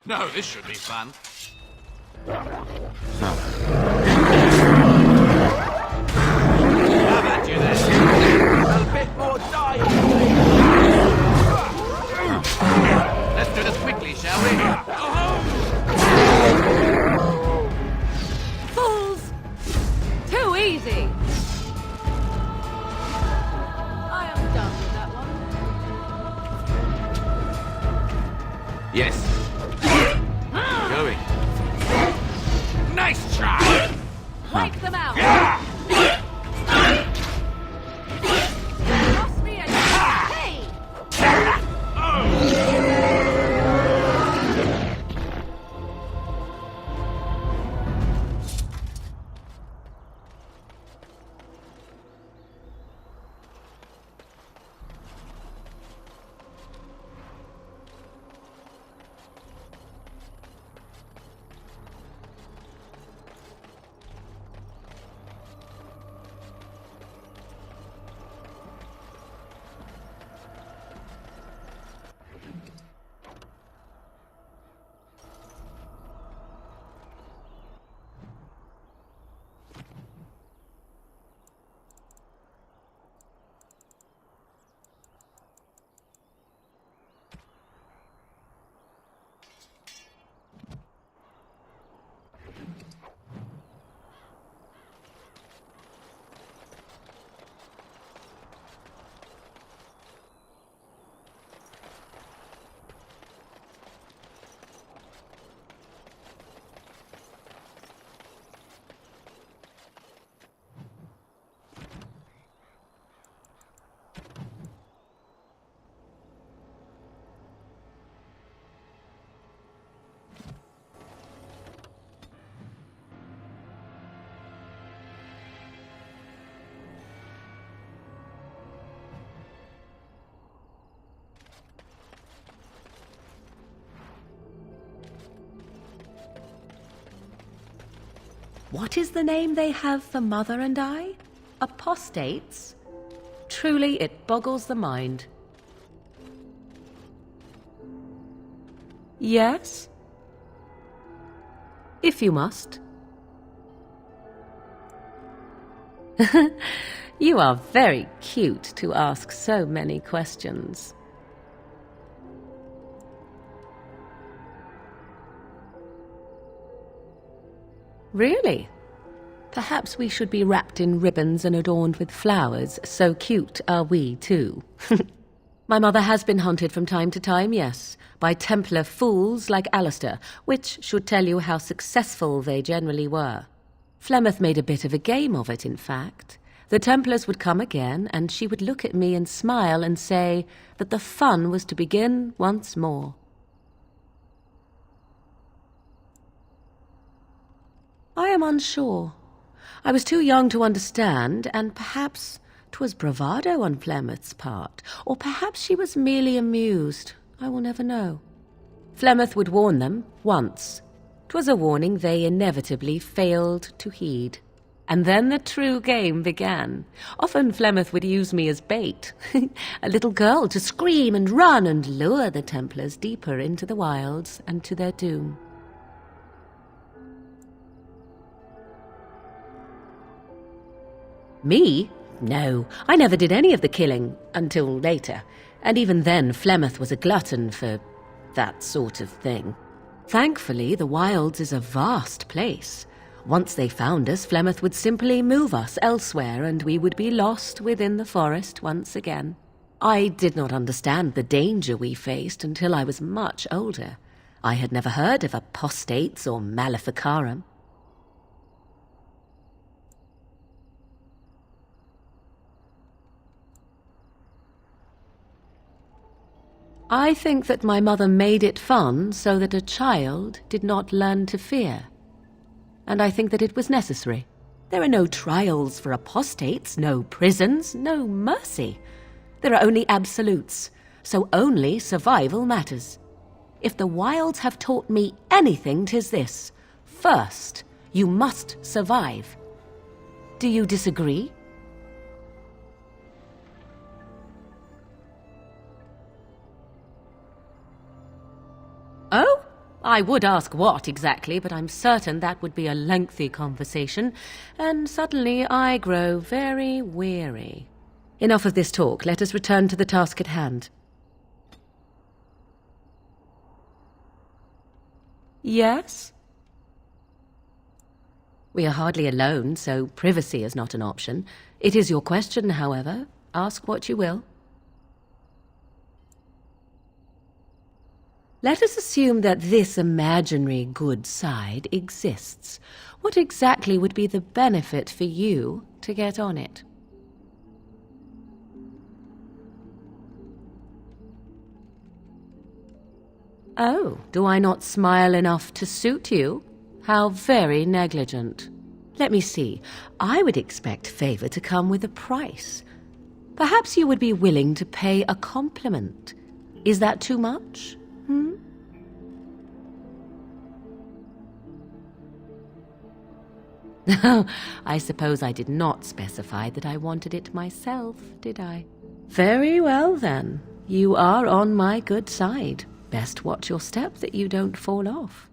No, this should be fun. How about you then? A bit more dying, Let's do this quickly, shall we? Fools! Too easy! I am done with that one. Yes. Going. Nice try! Wipe them out! Toss me a hey! What is the name they have for Mother and I? Apostates? Truly, it boggles the mind. Yes? If you must. You are very cute to ask so many questions. Really? Perhaps we should be wrapped in ribbons and adorned with flowers, so cute are we too. My mother has been hunted from time to time, yes, by Templar fools like Alistair, which should tell you how successful they generally were. Flemeth made a bit of a game of it, in fact. The Templars would come again, and she would look at me and smile and say that the fun was to begin once more. I am unsure. I was too young to understand, and perhaps 'twas bravado on Flemeth's part, or perhaps she was merely amused. I will never know. Flemeth would warn them once. 'Twas a warning they inevitably failed to heed. And then the true game began. Often Flemeth would use me as bait, a little girl to scream and run and lure the Templars deeper into the wilds and to their doom. Me? No, I never did any of the killing, until later. And even then, Flemeth was a glutton for that sort of thing. Thankfully, the wilds is a vast place. Once they found us, Flemeth would simply move us elsewhere, and we would be lost within the forest once again. I did not understand the danger we faced until I was much older. I had never heard of apostates or maleficarum. I think that my mother made it fun so that a child did not learn to fear. And I think that it was necessary. There are no trials for apostates, no prisons, no mercy. There are only absolutes, so only survival matters. If the wilds have taught me anything, 'tis this. First, you must survive. Do you disagree? Oh? I would ask what exactly, but I'm certain that would be a lengthy conversation, and suddenly I grow very weary. Enough of this talk. Let us return to the task at hand. Yes? We are hardly alone, so privacy is not an option. It is your question, however. Ask what you will. Let us assume that this imaginary good side exists. What exactly would be the benefit for you to get on it? Oh, do I not smile enough to suit you? How very negligent. Let me see. I would expect favor to come with a price. Perhaps you would be willing to pay a compliment. Is that too much? I suppose I did not specify that I wanted it myself, did I? Very well, then. You are on my good side. Best watch your step that you don't fall off.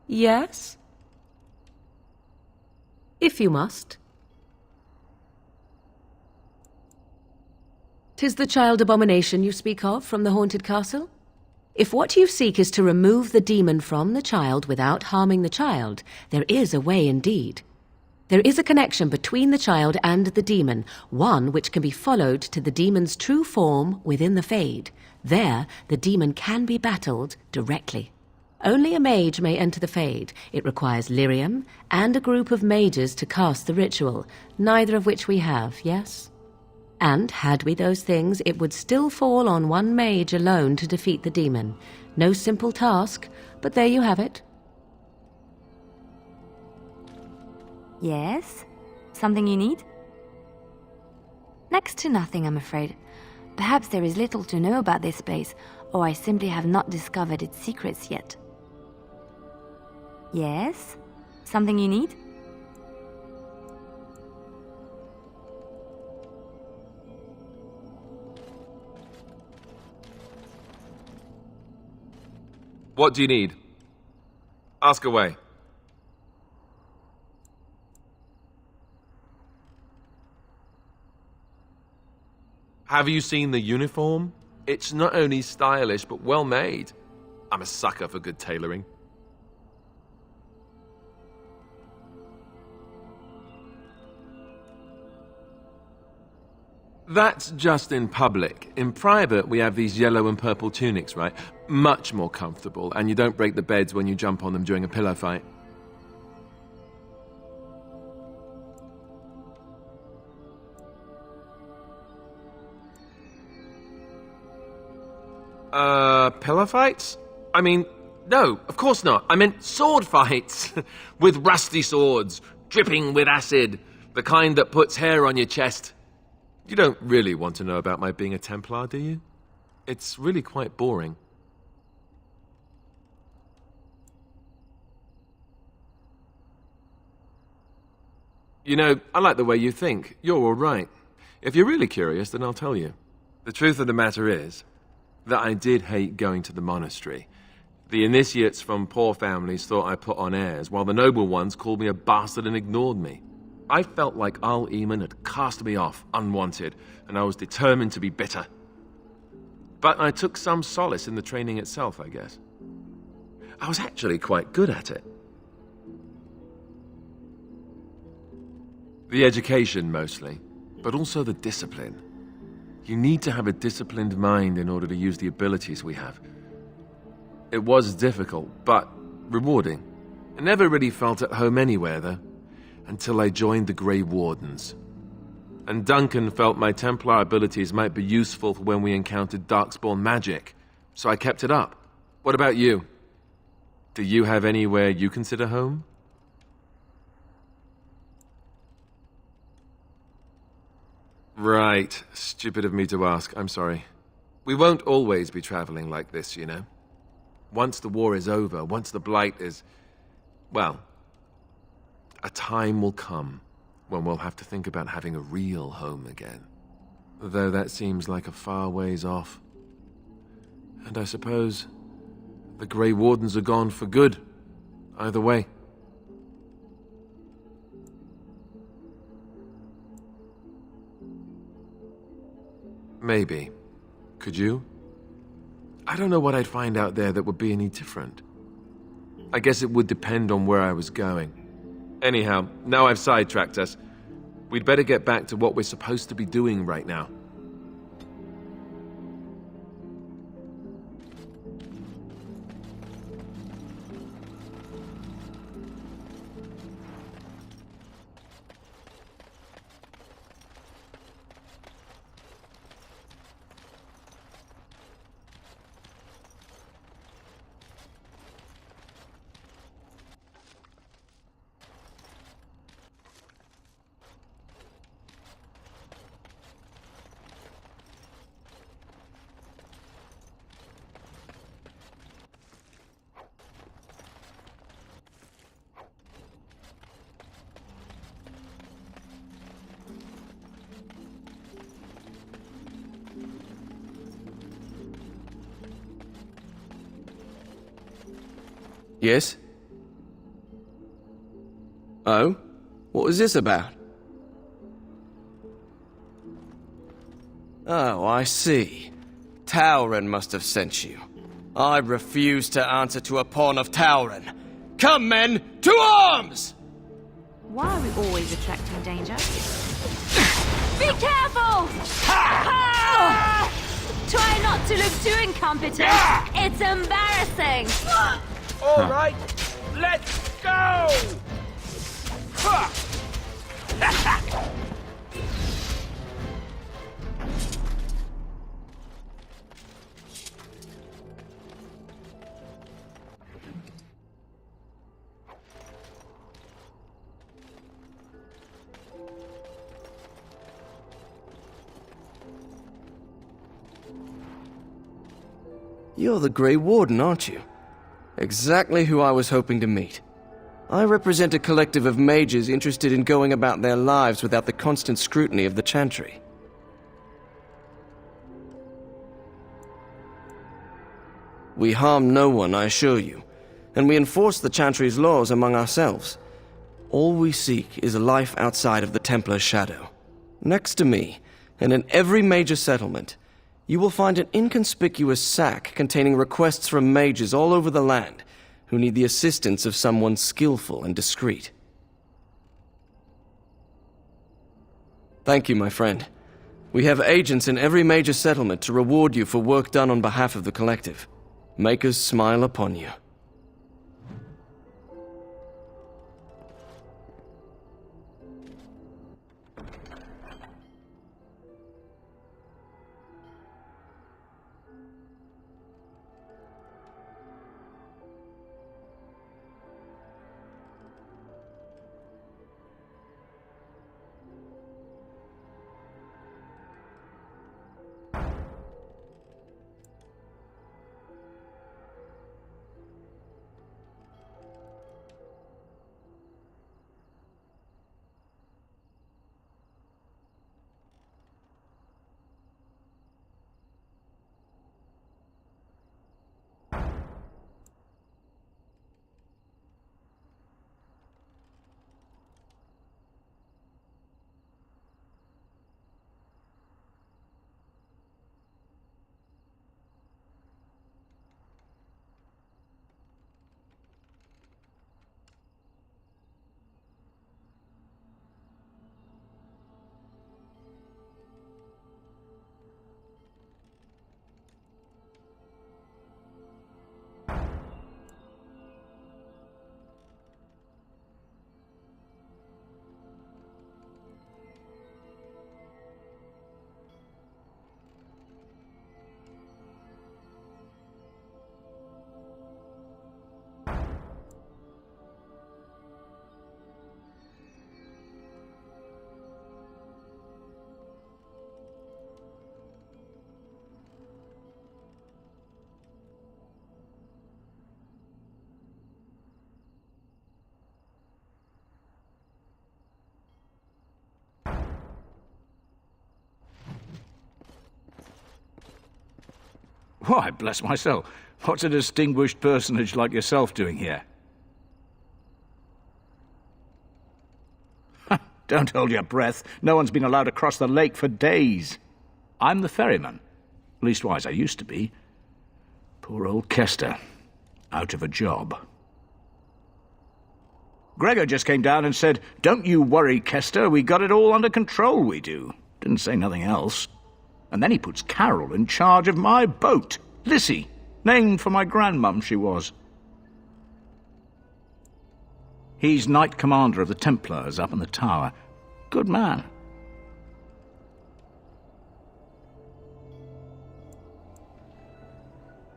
Yes? If you must. 'Tis the child abomination you speak of from the haunted castle? If what you seek is to remove the demon from the child without harming the child, there is a way indeed. There is a connection between the child and the demon, one which can be followed to the demon's true form within the Fade. There, the demon can be battled directly. Only a mage may enter the Fade. It requires lyrium and a group of mages to cast the ritual, neither of which we have, yes? And, had we those things, it would still fall on one mage alone to defeat the demon. No simple task, but there you have it. Yes? Something you need? Next to nothing, I'm afraid. Perhaps there is little to know about this place, or I simply have not discovered its secrets yet. Yes? Something you need? What do you need? Ask away. Have you seen the uniform? It's not only stylish, but well made. I'm a sucker for good tailoring. That's just in public. In private, we have these yellow and purple tunics, right? Much more comfortable, and you don't break the beds when you jump on them during a pillow fight. Pillow fights? I mean, no, of course not. I meant sword fights. With rusty swords, dripping with acid. The kind that puts hair on your chest. You don't really want to know about my being a Templar, do you? It's really quite boring. You know, I like the way you think. You're all right. If you're really curious, then I'll tell you. The truth of the matter is that I did hate going to the monastery. The initiates from poor families thought I put on airs, while the noble ones called me a bastard and ignored me. I felt like Al Eamon had cast me off, unwanted, and I was determined to be bitter. But I took some solace in the training itself, I guess. I was actually quite good at it. The education, mostly, but also the discipline. You need to have a disciplined mind in order to use the abilities we have. It was difficult, but rewarding. I never really felt at home anywhere, though, until I joined the Grey Wardens. And Duncan felt my Templar abilities might be useful for when we encountered Darkspawn magic, so I kept it up. What about you? Do you have anywhere you consider home? Right. Stupid of me to ask. I'm sorry. We won't always be traveling like this, you know. Once the war is over, once the Blight is... well, a time will come when we'll have to think about having a real home again. though that seems like a far ways off. And I suppose the Grey Wardens are gone for good, either way. Maybe. Could you? I don't know what I'd find out there that would be any different. I guess it would depend on where I was going. Anyhow, now I've sidetracked us. We'd better get back to what we're supposed to be doing right now. Yes? Oh? What was this about? Oh, I see. Tauren must have sent you. I refuse to answer to a pawn of Tauren. Come, men, to arms! Why are we always attracting danger? Be careful! Try not to look too incompetent. It's embarrassing. All right, let's go! You're the Grey Warden, aren't you? Exactly who I was hoping to meet. I represent a collective of mages interested in going about their lives without the constant scrutiny of the Chantry. We harm no one, I assure you, and we enforce the Chantry's laws among ourselves. All we seek is a life outside of the Templar's shadow. Next to me, and in every major settlement, you will find an inconspicuous sack containing requests from mages all over the land who need the assistance of someone skillful and discreet. Thank you, my friend. We have agents in every major settlement to reward you for work done on behalf of the collective. Make us smile upon you. Why, bless my soul, what's a distinguished personage like yourself doing here? Don't hold your breath. No one's been allowed across the lake for days. I'm the ferryman. Leastwise, I used to be. Poor old Kester. Out of a job. Gregor just came down and said, "Don't you worry, Kester, we got it all under control, we do." Didn't say nothing else. And then he puts Carol in charge of my boat. Lissy, named for my grandmum she was. He's Knight Commander of the Templars up in the tower. Good man.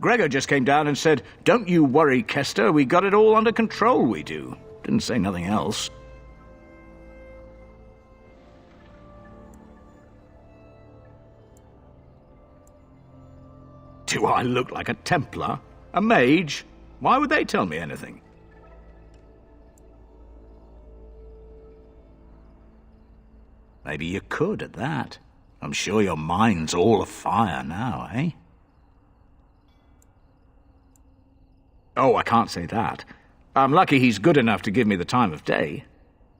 Gregor just came down and said, "Don't you worry, Kester, we got it all under control, we do." Didn't say nothing else. Do I look like a Templar? A mage? Why would they tell me anything? Maybe you could at that. I'm sure your mind's all afire now, eh? Oh, I can't say that. I'm lucky he's good enough to give me the time of day.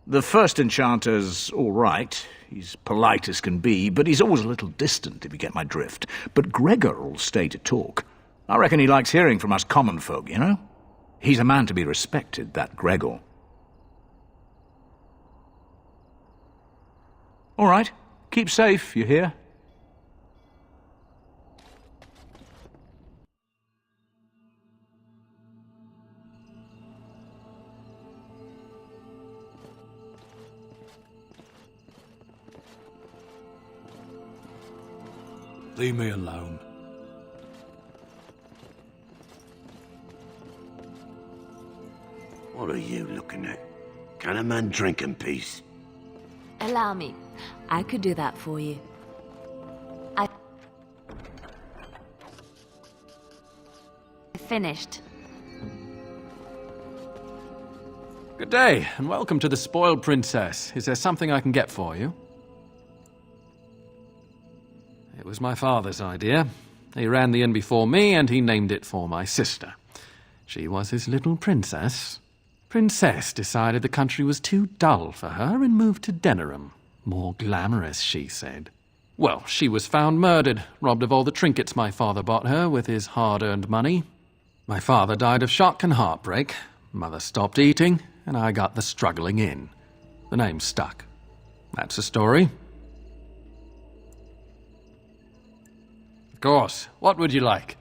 The first enchanter's all right. He's polite as can be, but he's always a little distant, if you get my drift. But Gregor'll stay to talk. I reckon he likes hearing from us common folk, you know? He's a man to be respected, that Gregor. All right. Keep safe, you hear? Leave me alone. What are you looking at? Can a man drink in peace? Allow me. I could do that for you. I finished. Good day, and welcome to the Spoiled Princess. Is there something I can get for you? It was my father's idea. He ran the inn before me, and he named it for my sister. She was his little princess. Princess decided the country was too dull for her and moved to Denerim. More glamorous, she said. Well, she was found murdered, robbed of all the trinkets my father bought her with his hard-earned money. My father died of shock and heartbreak. Mother stopped eating, and I got the struggling inn. The name stuck. That's the story. Of course. What would you like?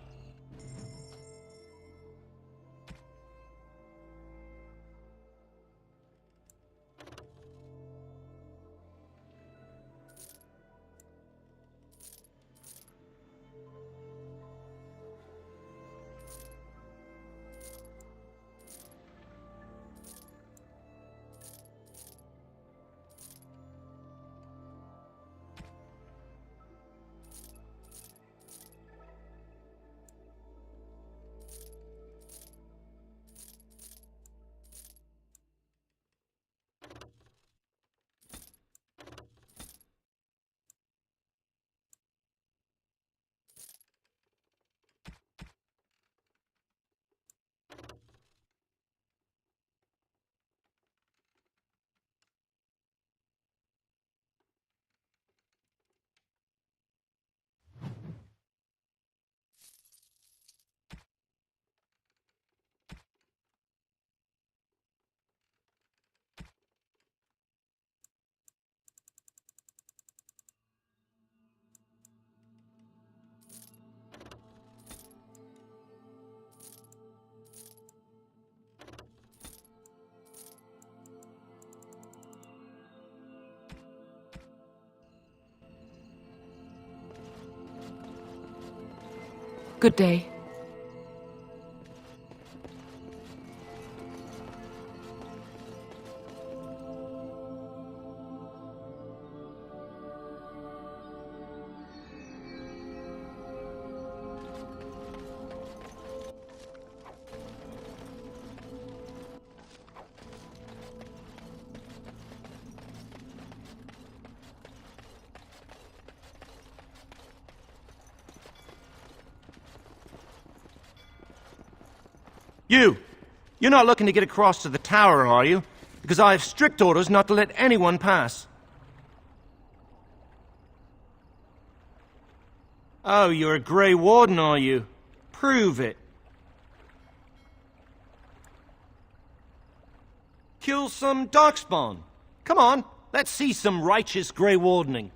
Good day. You're not looking to get across to the tower, are you? Because I have strict orders not to let anyone pass. Oh, you're a Grey Warden, are you? Prove it. Kill some Darkspawn. Come on, let's see some righteous Grey Wardening.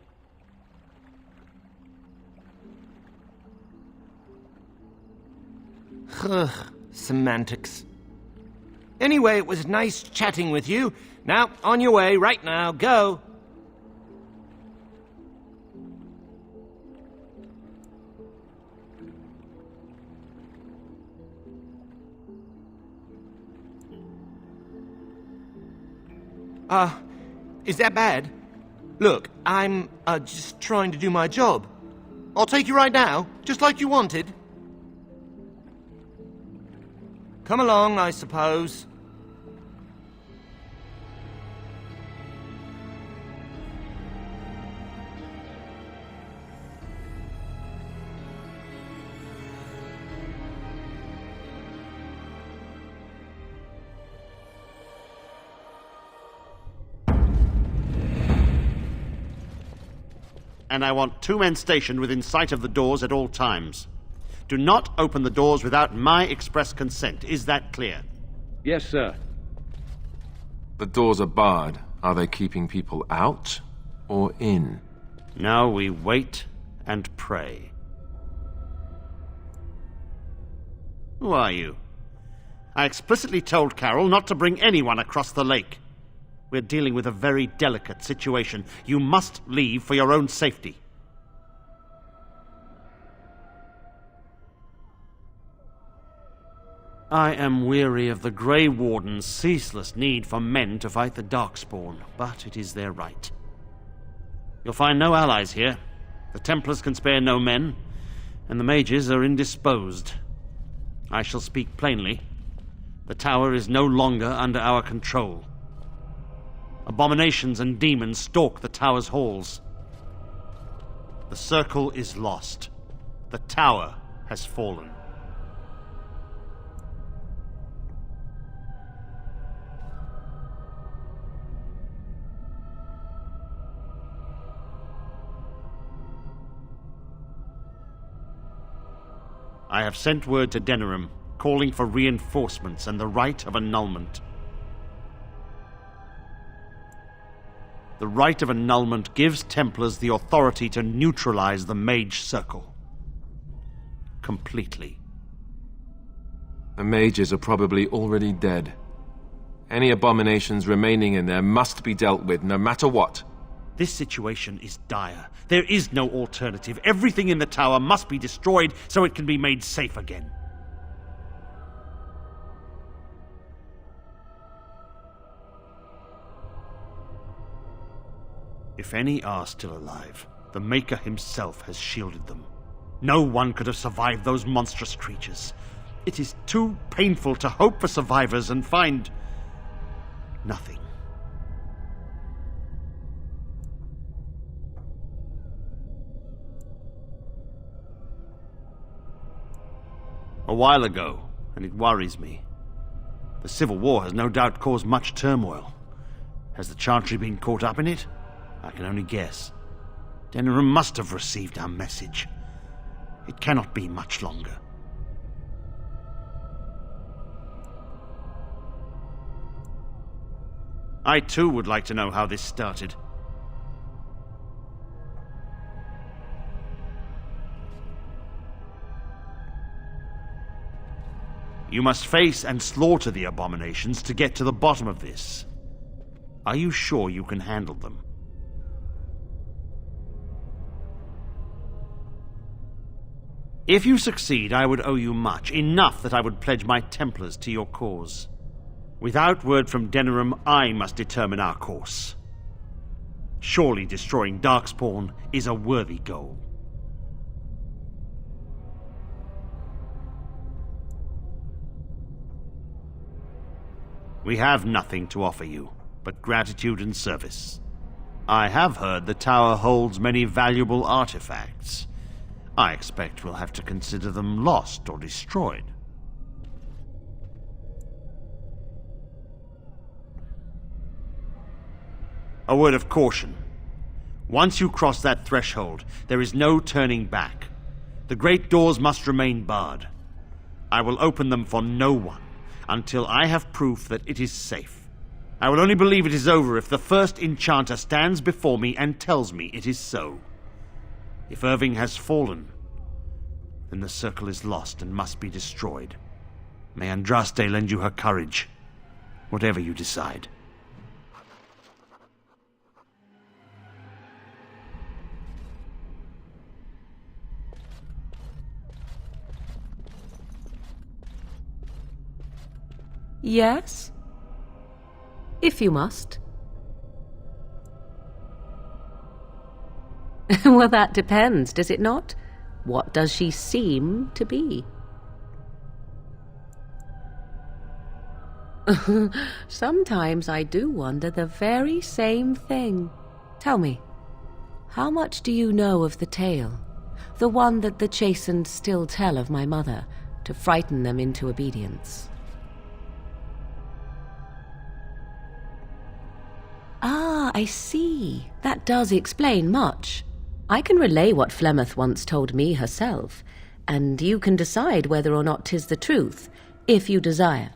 Ugh, semantics. Anyway, it was nice chatting with you. Now, on your way, right now, go. Is that bad? Look, I'm, just trying to do my job. I'll take you right now, just like you wanted. Come along, I suppose. And I want 2 men stationed within sight of the doors at all times. Do not open the doors without my express consent. Is that clear? Yes, sir. The doors are barred. Are they keeping people out or in? Now we wait and pray. Who are you? I explicitly told Carol not to bring anyone across the lake. We're dealing with a very delicate situation. You must leave for your own safety. I am weary of the Grey Warden's ceaseless need for men to fight the Darkspawn, but it is their right. You'll find no allies here. The Templars can spare no men, and the mages are indisposed. I shall speak plainly. The tower is no longer under our control. Abominations and demons stalk the tower's halls. The circle is lost. The tower has fallen. I have sent word to Denerim, calling for reinforcements and the right of annulment. The right of annulment gives Templars the authority to neutralize the Mage Circle. Completely. The mages are probably already dead. Any abominations remaining in there must be dealt with, no matter what. This situation is dire. There is no alternative. Everything in the tower must be destroyed so it can be made safe again. If any are still alive, the Maker himself has shielded them. No one could have survived those monstrous creatures. It is too painful to hope for survivors and find nothing. A while ago, and it worries me. The Civil War has no doubt caused much turmoil. Has the Chantry been caught up in it? I can only guess. Denerim must have received our message. It cannot be much longer. I too would like to know how this started. You must face and slaughter the abominations to get to the bottom of this. Are you sure you can handle them? If you succeed, I would owe you much, enough that I would pledge my Templars to your cause. Without word from Denerim, I must determine our course. Surely destroying Darkspawn is a worthy goal. We have nothing to offer you, but gratitude and service. I have heard the tower holds many valuable artifacts. I expect we'll have to consider them lost or destroyed. A word of caution. Once you cross that threshold, there is no turning back. The great doors must remain barred. I will open them for no one until I have proof that it is safe. I will only believe it is over if the first enchanter stands before me and tells me it is so. If Irving has fallen, then the circle is lost and must be destroyed. May Andraste lend you her courage, whatever you decide. Yes? If you must. Well, that depends, does it not? What does she seem to be? Sometimes I do wonder the very same thing. Tell me, how much do you know of the tale? The one that the chastened still tell of my mother, to frighten them into obedience. Ah, I see. That does explain much. I can relay what Flemeth once told me herself, and you can decide whether or not 'tis the truth, if you desire.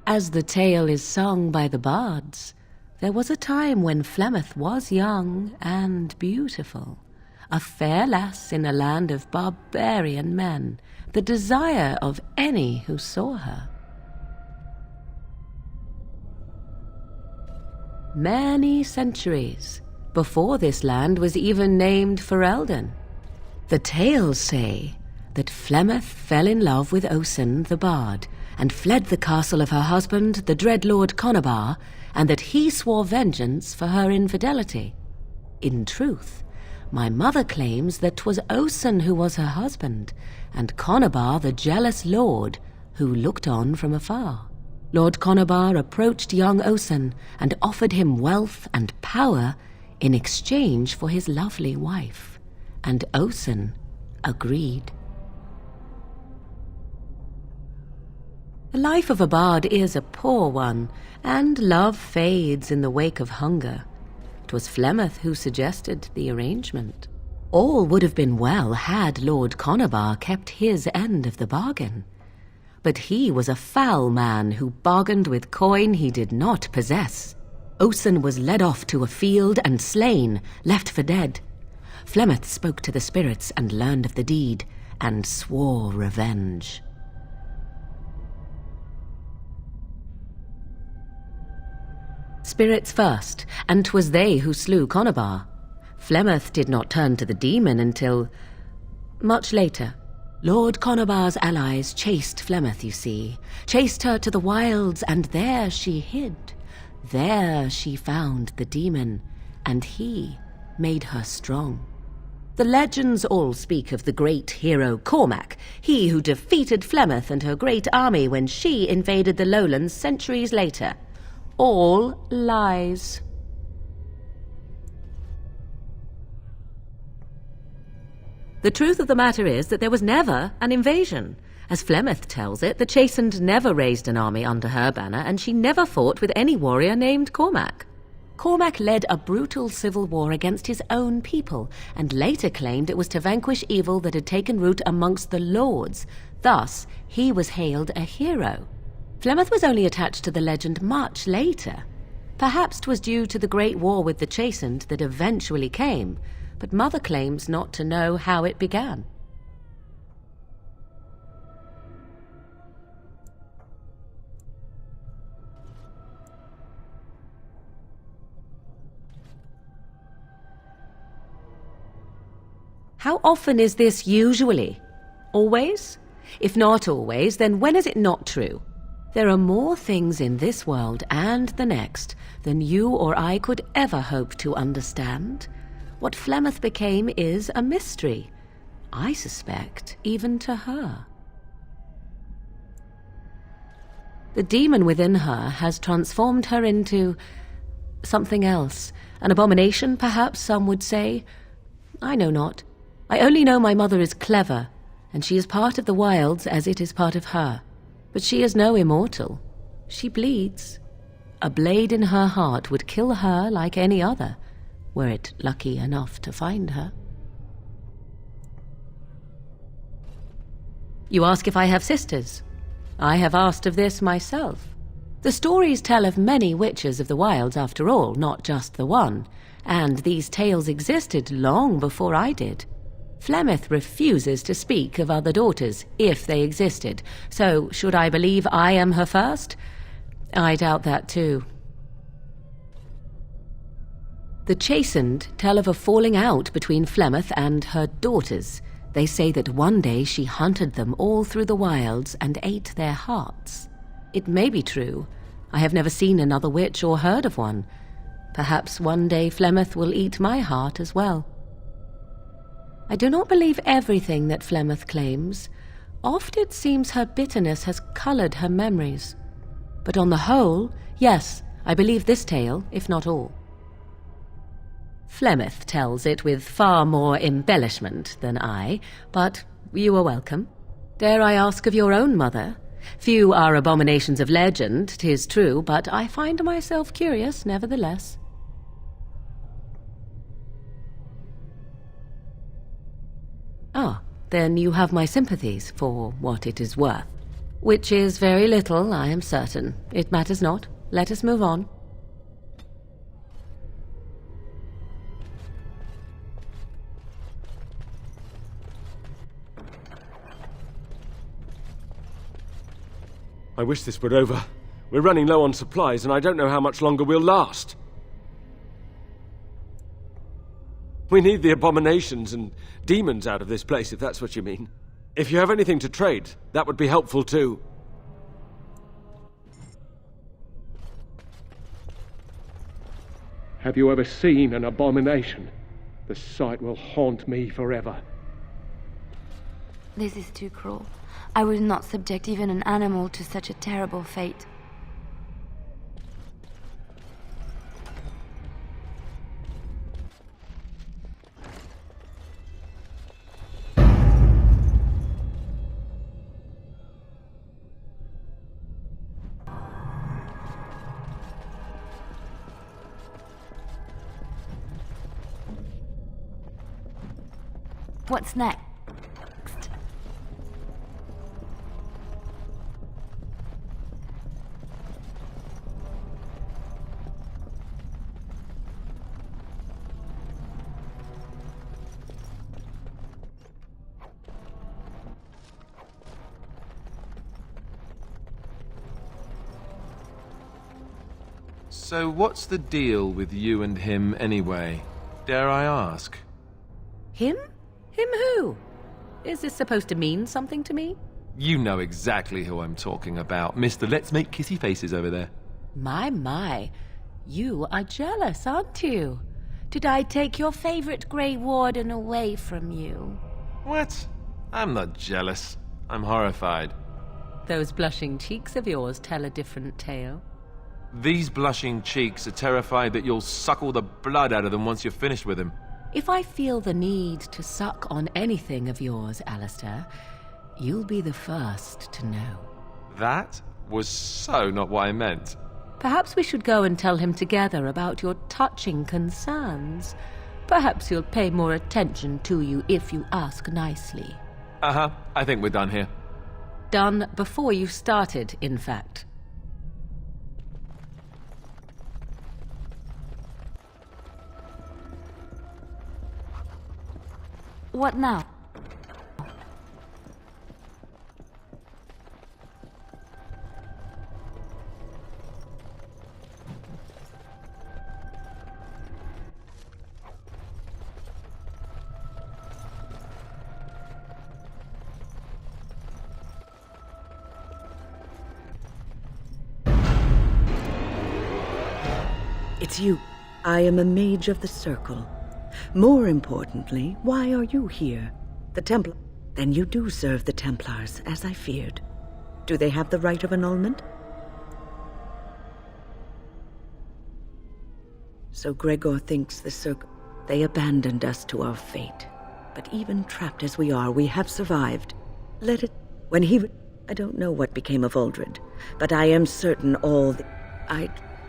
As the tale is sung by the bards, there was a time when Flemeth was young and beautiful, a fair lass in a land of barbarian men, the desire of any who saw her. Many centuries before this land was even named Ferelden. The tales say that Flemeth fell in love with Osen the bard and fled the castle of her husband, the dread Lord Conabar, and that he swore vengeance for her infidelity. In truth, my mother claims that 'twas Osen who was her husband, and Conabar the jealous lord who looked on from afar. Lord Conabar approached young Osen and offered him wealth and power in exchange for his lovely wife, and Osen agreed. The life of a bard is a poor one, and love fades in the wake of hunger. 'Twas Flemeth who suggested the arrangement. All would have been well had Lord Conabar kept his end of the bargain. But he was a foul man who bargained with coin he did not possess. Osen was led off to a field and slain, left for dead. Flemeth spoke to the spirits and learned of the deed, and swore revenge. Spirits first, and 'twas they who slew Conabar. Flemeth did not turn to the demon until much later. Lord Conabar's allies chased Flemeth, you see, chased her to the wilds, and there she hid. There she found the demon, and he made her strong. The legends all speak of the great hero Cormac, he who defeated Flemeth and her great army when she invaded the lowlands centuries later. All lies. The truth of the matter is that there was never an invasion. As Flemeth tells it, the Chastened never raised an army under her banner, and she never fought with any warrior named Cormac. Cormac led a brutal civil war against his own people, and later claimed it was to vanquish evil that had taken root amongst the lords. Thus, he was hailed a hero. Flemeth was only attached to the legend much later. Perhaps 'twas due to the great war with the Chastened that eventually came, but Mother claims not to know how it began. How often is this usually? Always? If not always, then when is it not true? There are more things in this world and the next than you or I could ever hope to understand. What Flemeth became is a mystery, I suspect, even to her. The demon within her has transformed her into something else. An abomination, perhaps some would say. I know not. I only know my mother is clever, and she is part of the wilds as it is part of her. But she is no immortal. She bleeds. A blade in her heart would kill her like any other, were it lucky enough to find her. You ask if I have sisters. I have asked of this myself. The stories tell of many witches of the wilds, after all, not just the one, and these tales existed long before I did. Flemeth refuses to speak of other daughters, if they existed, so should I believe I am her first? I doubt that too. The Chastened tell of a falling out between Flemeth and her daughters. They say that one day she hunted them all through the wilds and ate their hearts. It may be true. I have never seen another witch or heard of one. Perhaps one day Flemeth will eat my heart as well. I do not believe everything that Flemeth claims. Oft it seems her bitterness has colored her memories. But on the whole, yes, I believe this tale, if not all. Flemeth tells it with far more embellishment than I, but you are welcome. Dare I ask of your own mother? Few are abominations of legend, 'tis true, but I find myself curious nevertheless. Ah, then you have my sympathies, for what it is worth. Which is very little, I am certain. It matters not. Let us move on. I wish this were over. We're running low on supplies, and I don't know how much longer we'll last. We need the abominations and demons out of this place, if that's what you mean. If you have anything to trade, that would be helpful too. Have you ever seen an abomination? The sight will haunt me forever. This is too cruel. I would not subject even an animal to such a terrible fate. What's next? So what's the deal with you and him anyway? Dare I ask? Him? Him who? Is this supposed to mean something to me? You know exactly who I'm talking about, Mr. Let's Make Kissy Faces over there. My. You are jealous, aren't you? Did I take your favorite Grey Warden away from you? What? I'm not jealous. I'm horrified. Those blushing cheeks of yours tell a different tale. These blushing cheeks are terrified that you'll suck all the blood out of them once you're finished with him. If I feel the need to suck on anything of yours, Alistair, you'll be the first to know. That was so not what I meant. Perhaps we should go and tell him together about your touching concerns. Perhaps he'll pay more attention to you if you ask nicely. Uh-huh. I think we're done here. Done before you started, in fact. What now? It's you. I am a mage of the Circle. More importantly, why are you here? The Templar... Then you do serve the Templars, as I feared. Do they have the right of annulment? So Gregor thinks the Circle... They abandoned us to our fate. But even trapped as we are, we have survived. Let it... When he... I don't know what became of Uldred, but I am certain all the...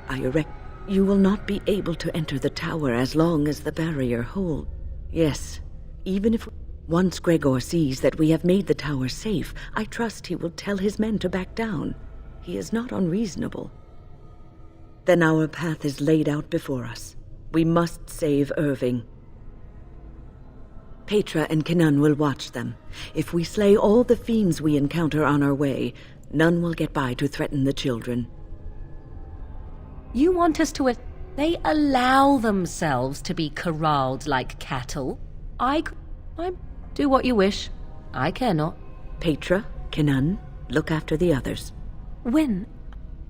I erect. You will not be able to enter the tower as long as the barrier holds. Yes, even if once Gregor sees that we have made the tower safe, I trust he will tell his men to back down. He is not unreasonable. Then our path is laid out before us. We must save Irving. Petra and Kenan will watch them. If we slay all the fiends we encounter on our way, none will get by to threaten the children. You want us to... They allow themselves to be corralled like cattle. I do what you wish. I care not. Petra, Kenan, look after the others. When?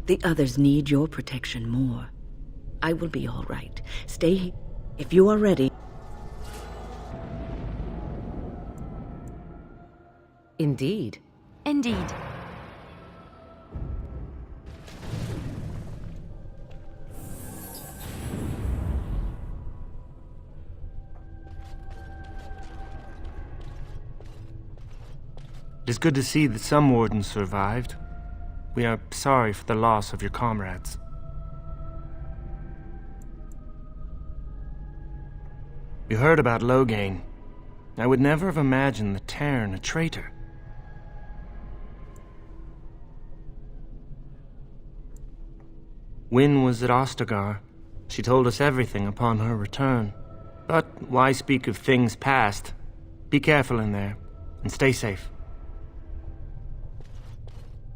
The others need your protection more. I will be all right. Stay here. If you are ready. Indeed. Indeed. It is good to see that some wardens survived. We are sorry for the loss of your comrades. We heard about Loghain. I would never have imagined the Terran a traitor. Wynne was at Ostagar. She told us everything upon her return. But why speak of things past? Be careful in there, and stay safe.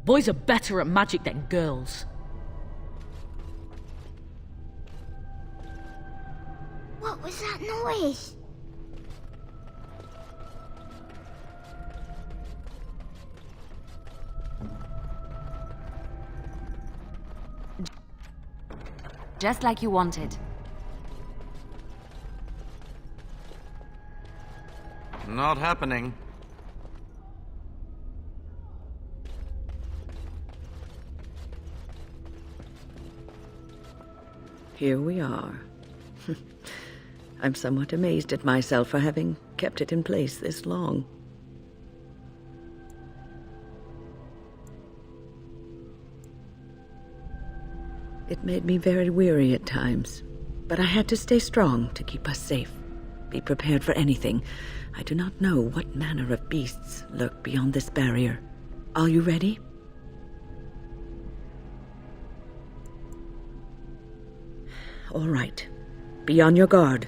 Boys are better at magic than girls. What was that noise? Just like you wanted. Not happening. Here we are. I'm somewhat amazed at myself for having kept it in place this long. It made me very weary at times, but I had to stay strong to keep us safe. Be prepared for anything. I do not know what manner of beasts lurk beyond this barrier. Are you ready? All right. Be on your guard.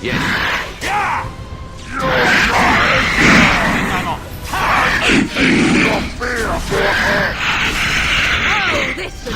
Oh, this should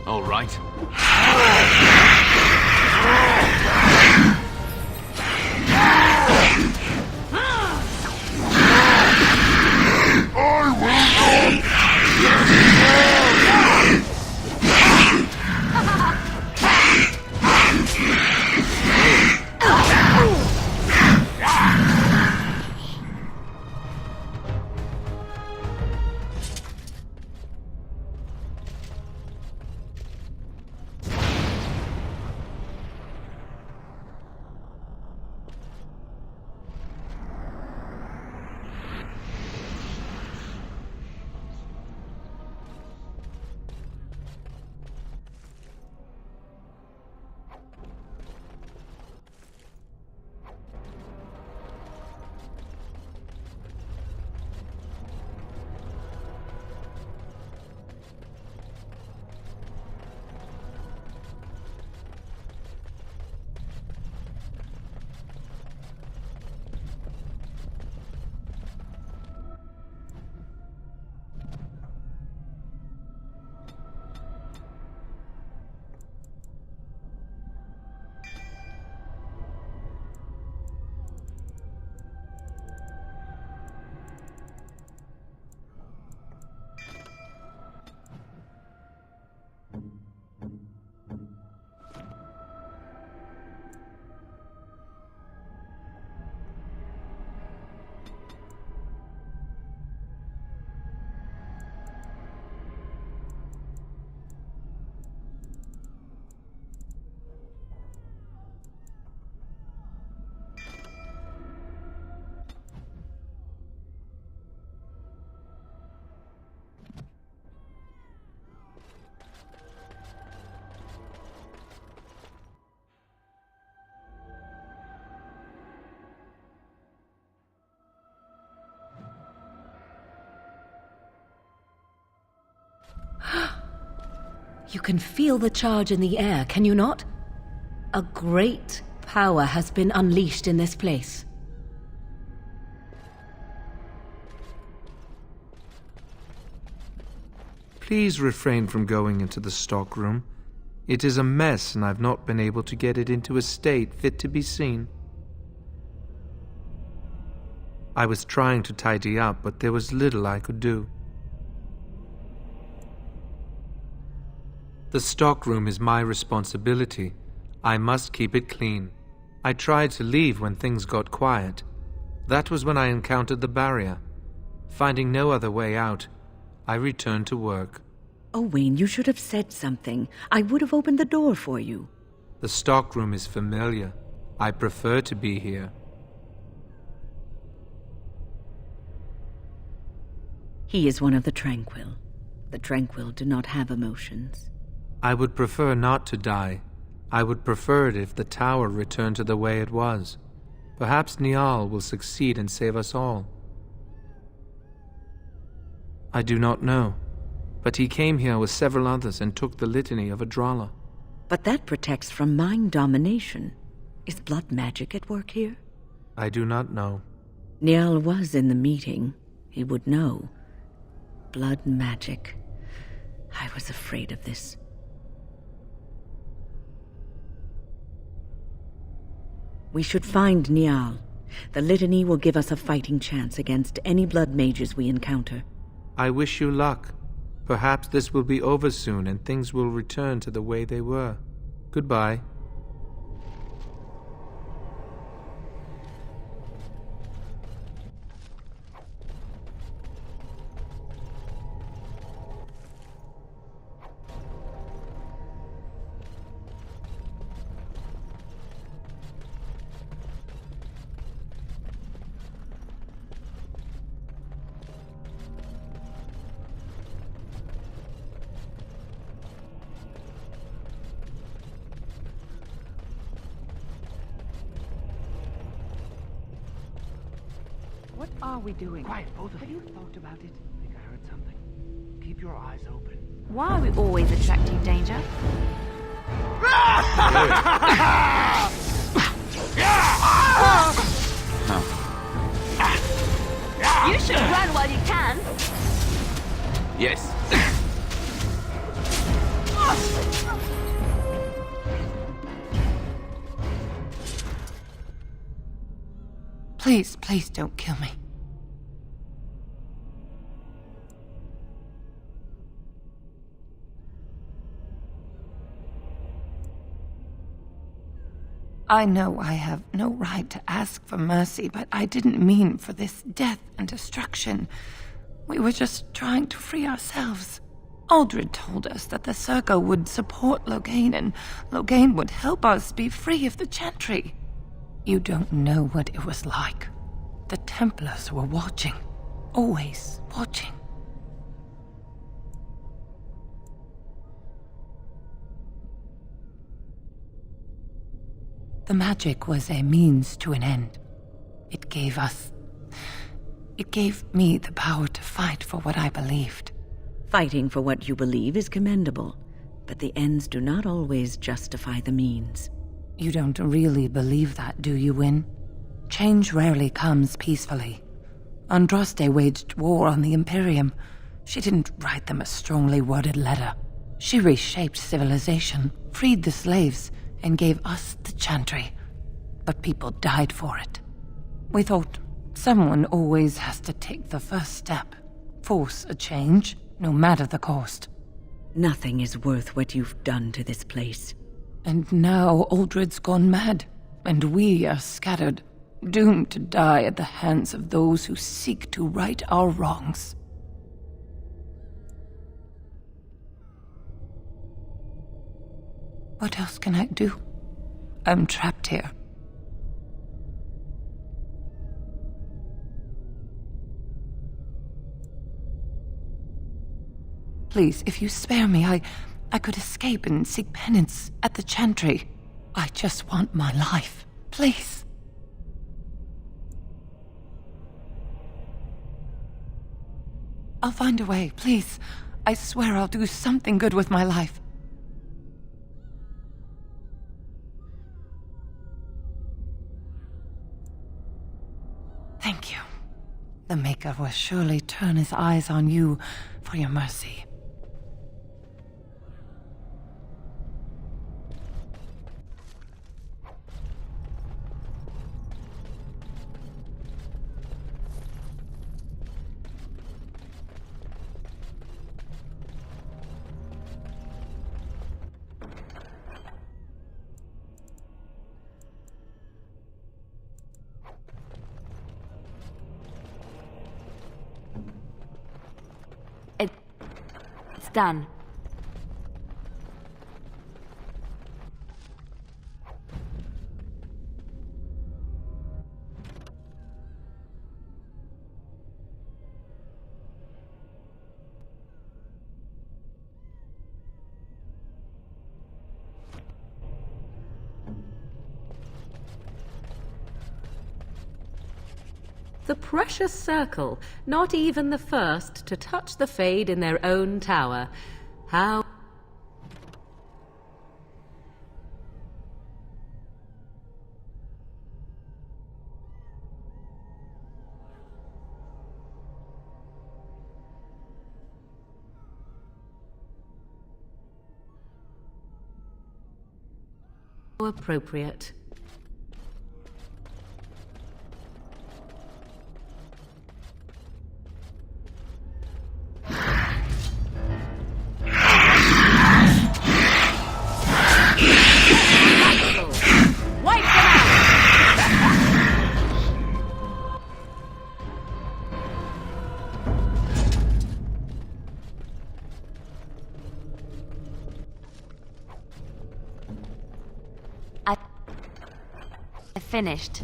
All right. You can feel the charge in the air, can you not? A great power has been unleashed in this place. Please refrain from going into the stockroom. It is a mess, and I've not been able to get it into a state fit to be seen. I was trying to tidy up, but there was little I could do. The stockroom is my responsibility. I must keep it clean. I tried to leave when things got quiet. That was when I encountered the barrier. Finding no other way out, I returned to work. Oh, Wayne, you should have said something. I would have opened the door for you. The stockroom is familiar. I prefer to be here. He is one of the Tranquil. The Tranquil do not have emotions. I would prefer not to die. I would prefer it if the tower returned to the way it was. Perhaps Niall will succeed and save us all. I do not know, but he came here with several others and took the litany of Adralla. But that protects from mind domination. Is blood magic at work here? I do not know. Niall was in the meeting. He would know. Blood magic. I was afraid of this. We should find Niall. The litany will give us a fighting chance against any blood mages we encounter. I wish you luck. Perhaps this will be over soon and things will return to the way they were. Goodbye. What are we doing? Quiet, both of Have you. you thought about it? I think I heard something. Keep your eyes open. Why are we always attracting danger? You should run while you can. Yes. Please, please don't kill me. I know I have no right to ask for mercy, but I didn't mean for this death and destruction. We were just trying to free ourselves. Aldred told us that the Circle would support Loghain, and Loghain would help us be free of the Chantry. You don't know what it was like. The Templars were watching. Always watching. The magic was a means to an end. It gave me the power to fight for what I believed. Fighting for what you believe is commendable, but the ends do not always justify the means. You don't really believe that, do you, Wynne? Change rarely comes peacefully. Andraste waged war on the Imperium. She didn't write them a strongly worded letter. She reshaped civilization, freed the slaves, and gave us the Chantry. But people died for it. We thought someone always has to take the first step, force a change, no matter the cost. Nothing is worth what you've done to this place. And now Aldred's gone mad, and we are scattered, doomed to die at the hands of those who seek to right our wrongs. What else can I do? I'm trapped here. Please, if you spare me, I could escape and seek penance at the Chantry. I just want my life. Please. I'll find a way, please. I swear I'll do something good with my life. Thank you. The Maker will surely turn his eyes on you for your mercy. It's done. The precious circle, not even the first to touch the Fade in their own tower. How appropriate. I finished.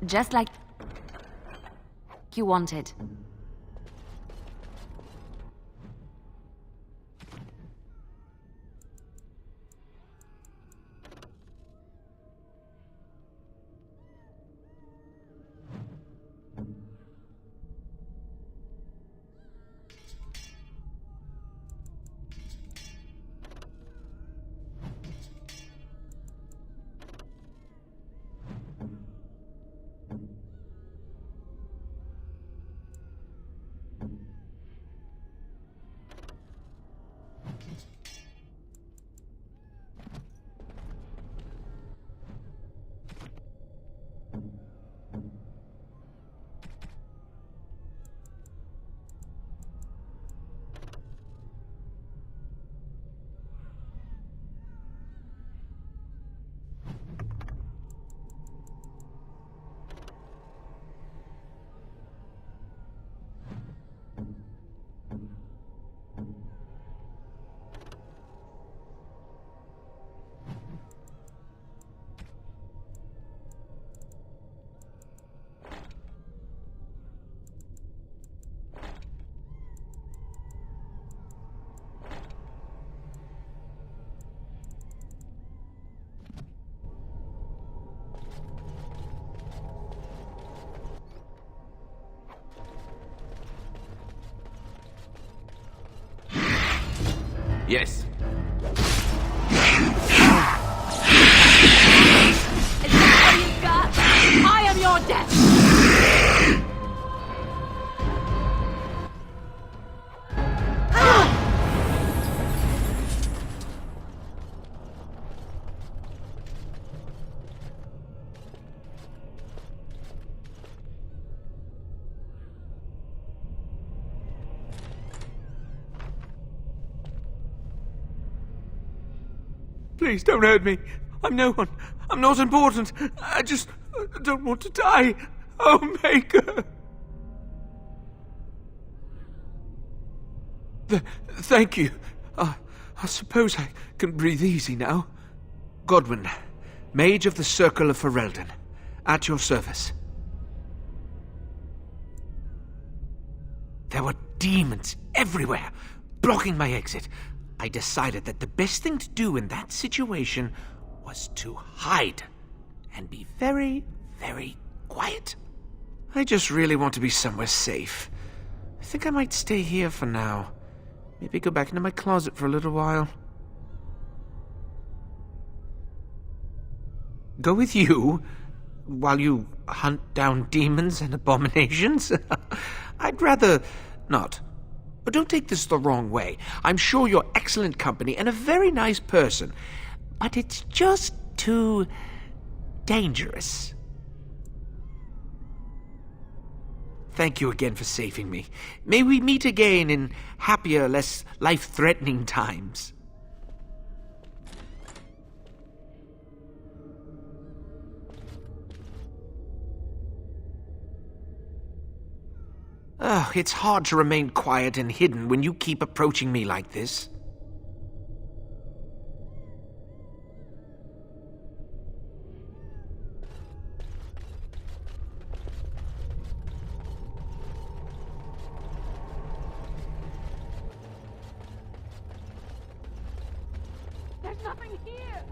Just like you wanted. Yes. Is that all you've got? I am your death! Please don't hurt me. I'm no one. I'm not important. I just don't want to die. Oh, Maker. Thank you. I suppose I can breathe easy now. Godwin, Mage of the Circle of Ferelden, at your service. There were demons everywhere, blocking my exit. I decided that the best thing to do in that situation was to hide and be very, very quiet. I just really want to be somewhere safe. I think I might stay here for now. Maybe go back into my closet for a little while. Go with you while you hunt down demons and abominations? I'd rather not. But don't take this the wrong way. I'm sure you're excellent company and a very nice person. But it's just too dangerous. Thank you again for saving me. May we meet again in happier, less life-threatening times. Ugh, it's hard to remain quiet and hidden when you keep approaching me like this. There's nothing here!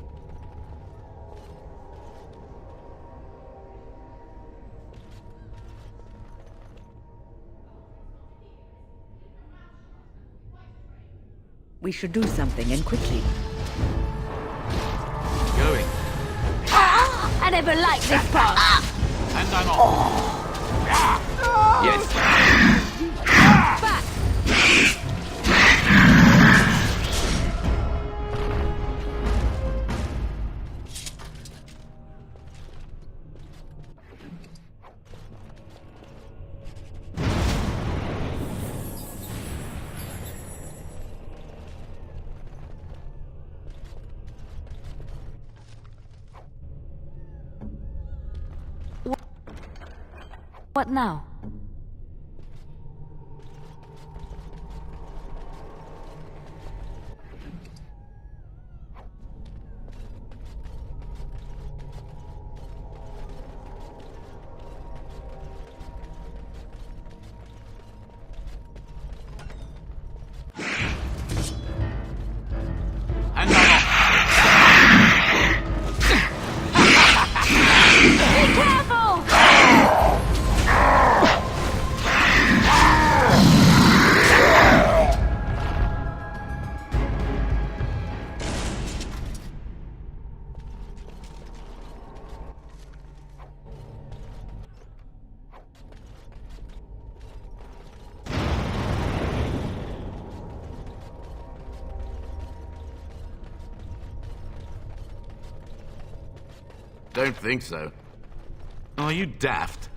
We should do something, and quickly. Going. I never liked this part! And I'm off. Yes. Back! What now? Don't think so. Are you daft?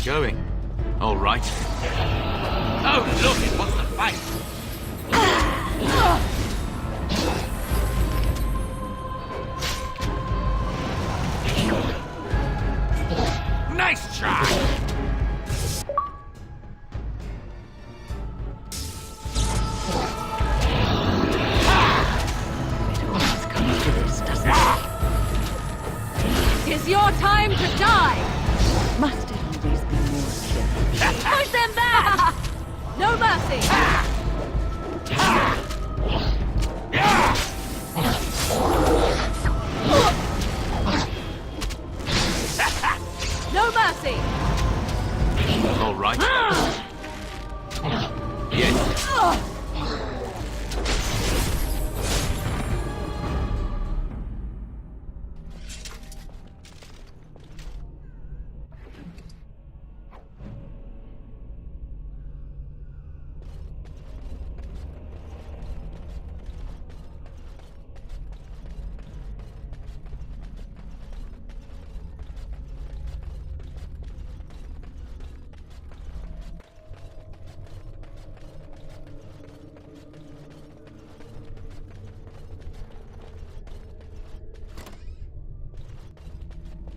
Going. All right. Oh, look, it wants to fight. Nice try! It's your time to die! Must it always be more killing? Push them back! No mercy! No mercy! All right. Yes.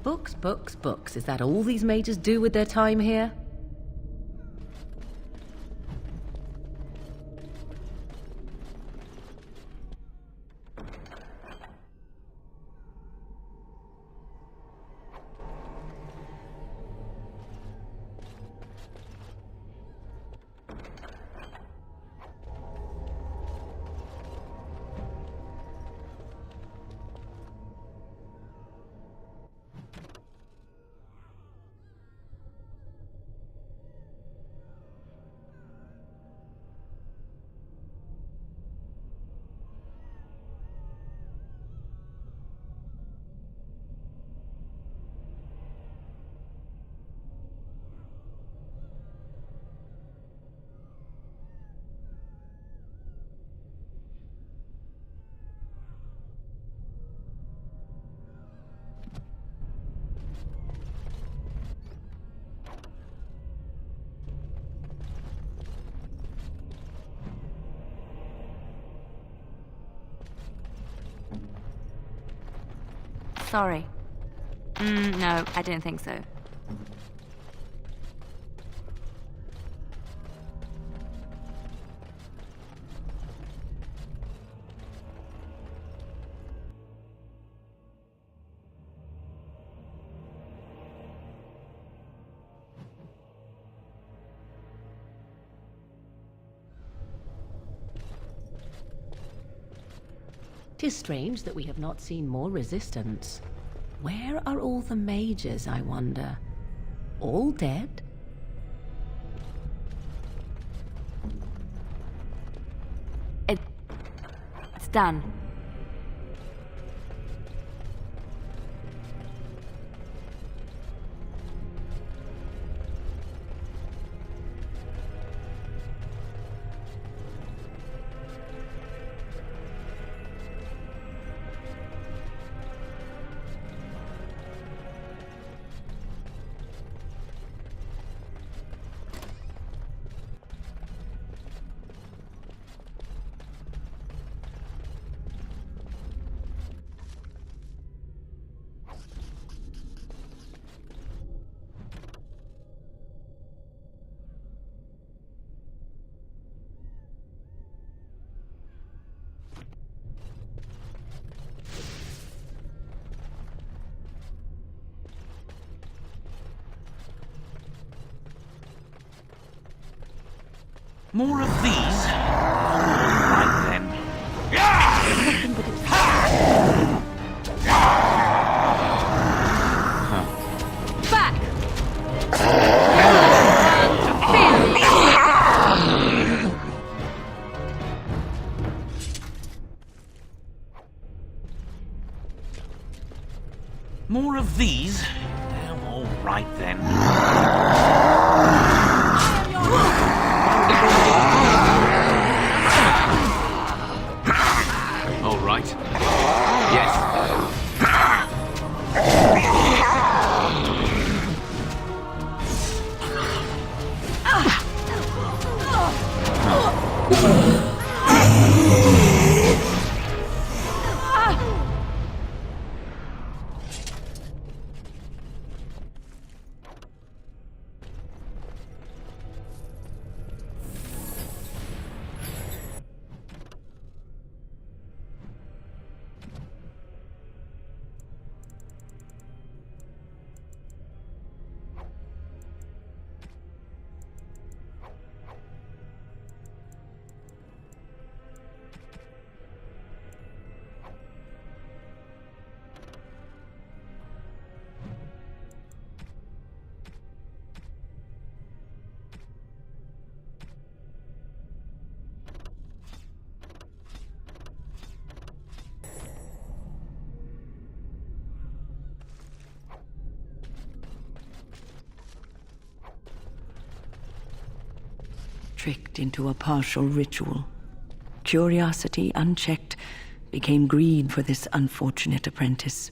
Books, books, books. Is that all these mages do with their time here? Sorry. No, I didn't think so. Tis strange that we have not seen more resistance. Where are all the mages, I wonder? All dead? It's done. More of these? Right then. Back! More of these? All right then. All right. Yes. Tricked into a partial ritual. Curiosity unchecked became greed for this unfortunate apprentice.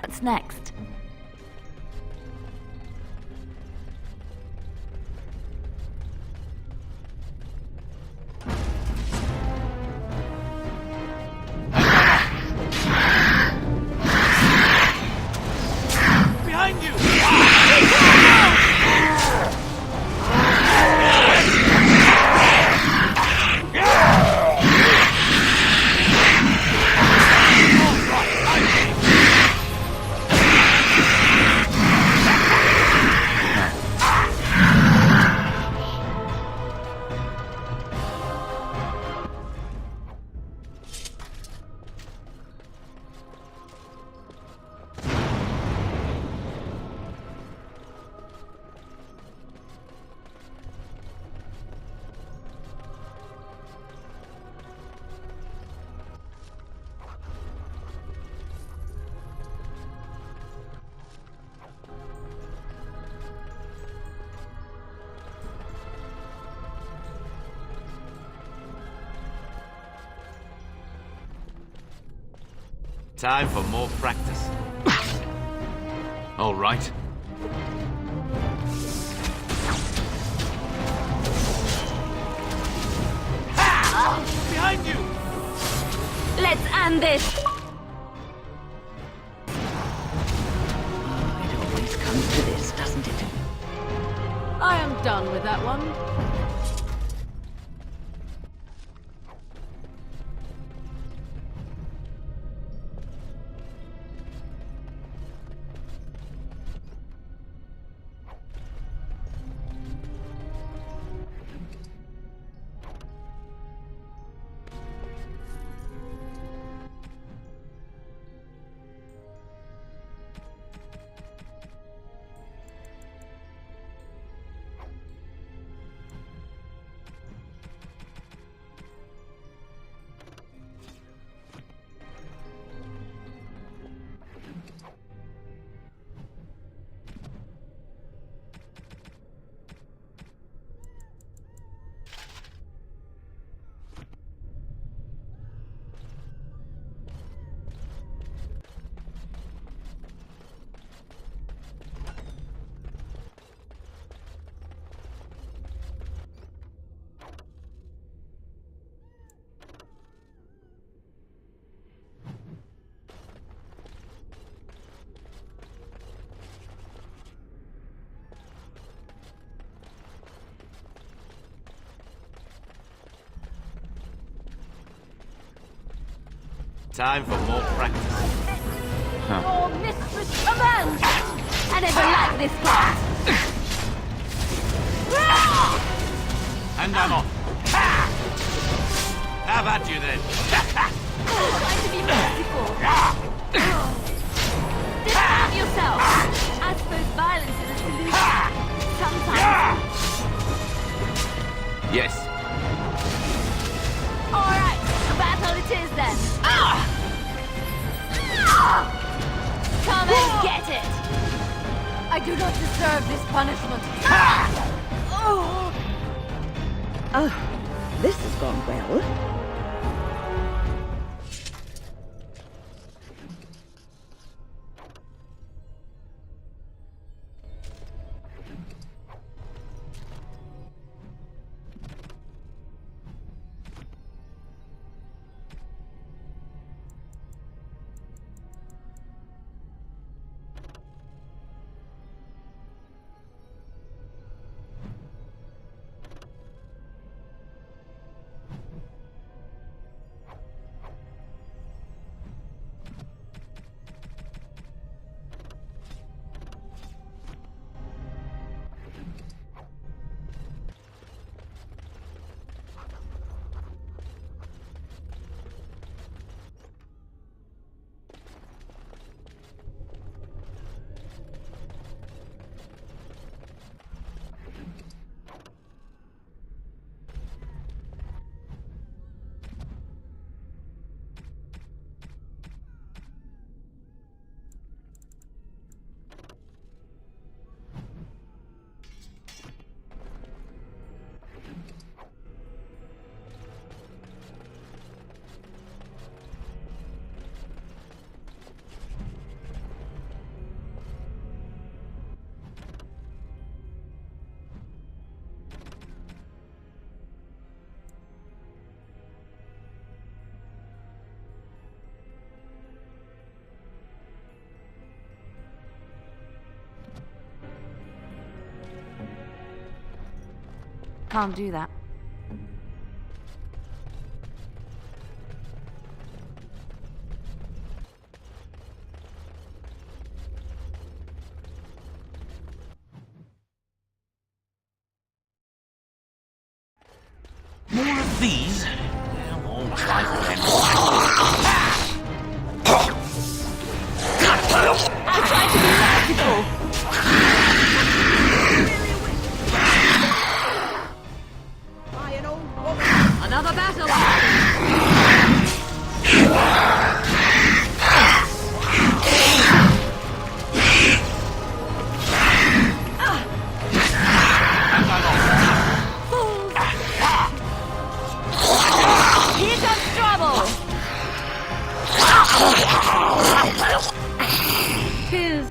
What's next? Behind you! Time for more practice. All right. Behind you! Let's end this! It always comes to this, doesn't it? I am done with that one. Time for more practice. Your mistress commands! I never liked this part! And I'm off. How about you then? Try to be merciful! Defend yourself! I suppose violence is a solution. Sometimes. Yes. Alright, a battle it is then. Come and get it! I do not deserve this punishment. This has gone well. can't do that. More of these? Well, all right then. I tried to be merciful. Another battle. Here comes trouble. Tis.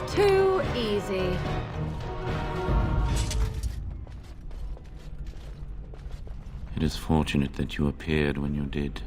Too easy. It is fortunate that you appeared when you did.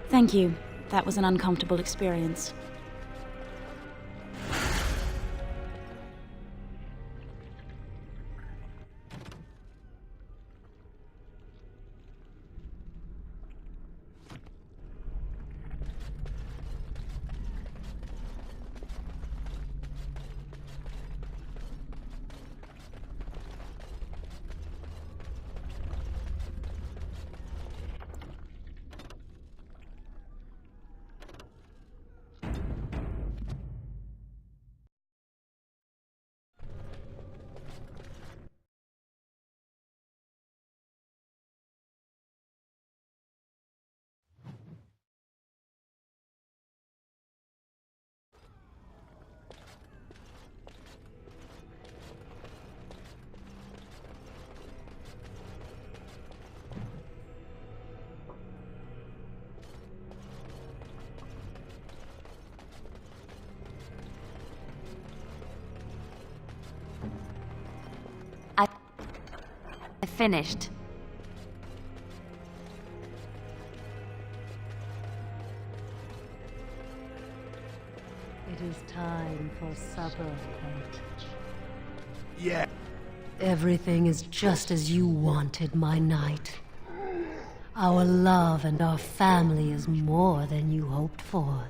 Thank you. That was an uncomfortable experience. I finished. It is time for supper, pet. Yeah. Everything is just as you wanted, my knight. Our love and our family is more than you hoped for.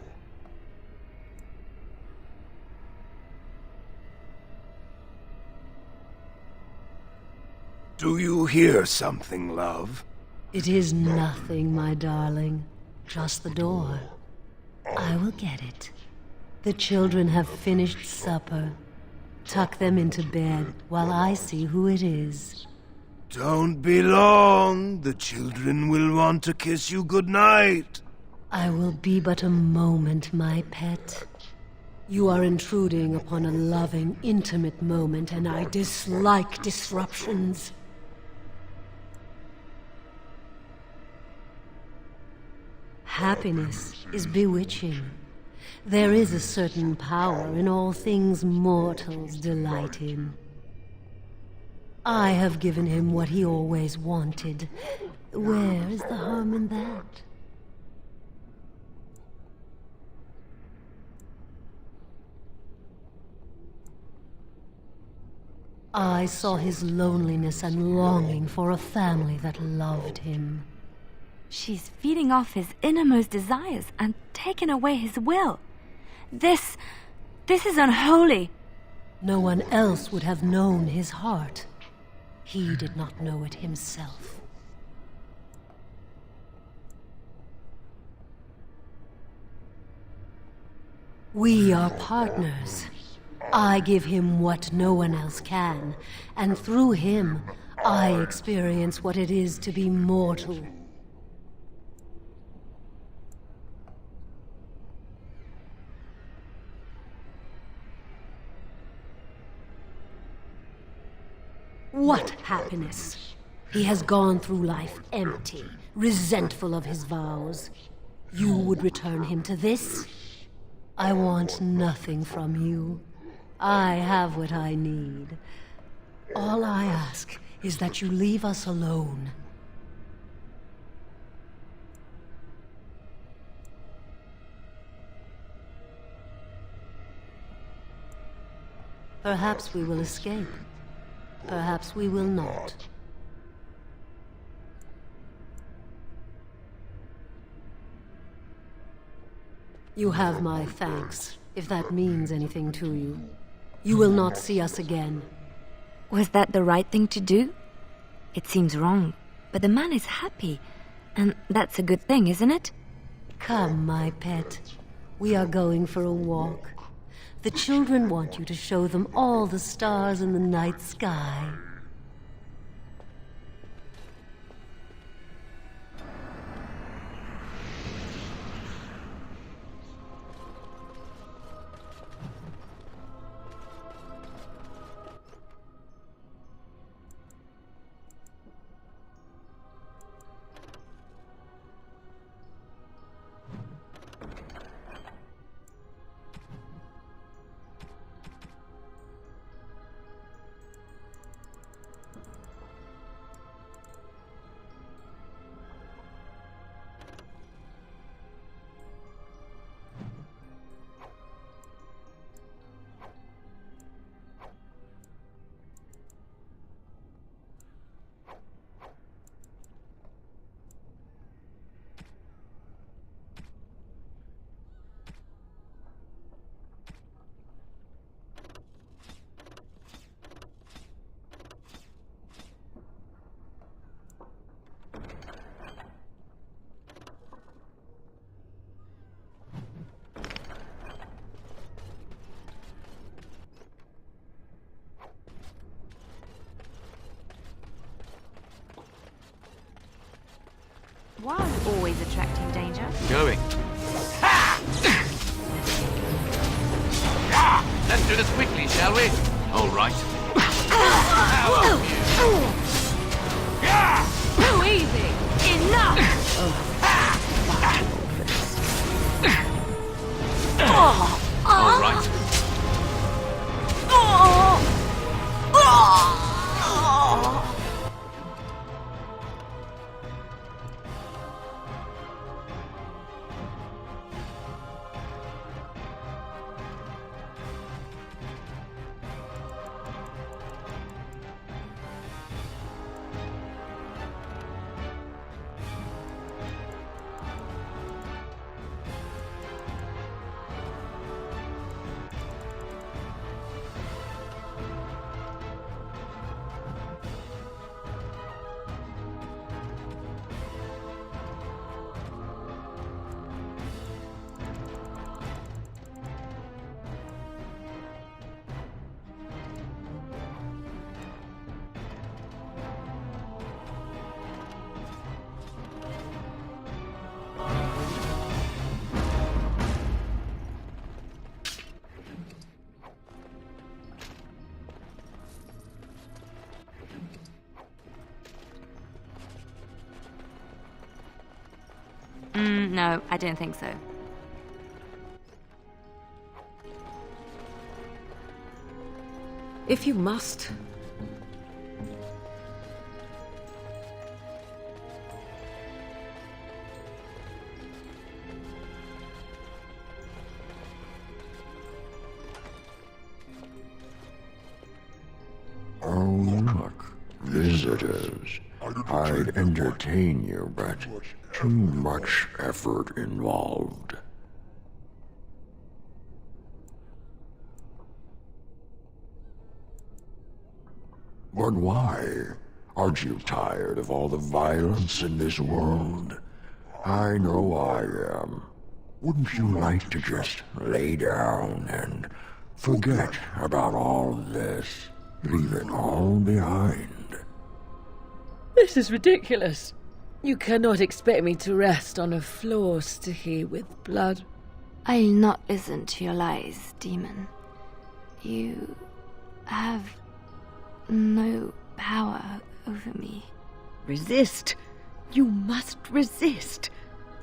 Do you hear something, love? It is nothing, my darling. Just the door. I will get it. The children have finished supper. Tuck them into bed while I see who it is. Don't be long. The children will want to kiss you goodnight. I will be but a moment, my pet. You are intruding upon a loving, intimate moment, and I dislike disruptions. Happiness is bewitching. There is a certain power in all things mortals delight in. I have given him what he always wanted. Where is the harm in that? I saw his loneliness and longing for a family that loved him. She's feeding off his innermost desires and taking away his will. This is unholy. No one else would have known his heart. He did not know it himself. We are partners. I give him what no one else can, and through him, I experience what it is to be mortal. What happiness! He has gone through life empty, resentful of his vows. You would return him to this? I want nothing from you. I have what I need. All I ask is that you leave us alone. Perhaps we will escape. Perhaps we will not. You have my thanks, if that means anything to you. You will not see us again. Was that the right thing to do? It seems wrong, but the man is happy, and that's a good thing, isn't it? Come, my pet. We are going for a walk. The children want you to show them all the stars in the night sky. Why are you always attracting danger? Going. Let's do this quickly, shall we? All right. Too easy! Enough! All right. No, I don't think so. If you must. Oh, look, visitors. I'd entertain you, but too much effort involved. But why? Aren't you tired of all the violence in this world? I know I am. Wouldn't you like to just lay down and forget about all of this? Leave it all behind. This is ridiculous. You cannot expect me to rest on a floor sticky with blood. I'll not listen to your lies, demon. You have no power over me. Resist. You must resist,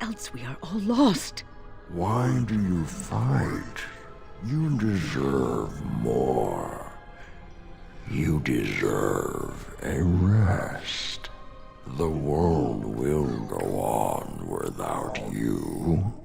else we are all lost. Why do you fight? You deserve more. You deserve a rest. The world will go on without you.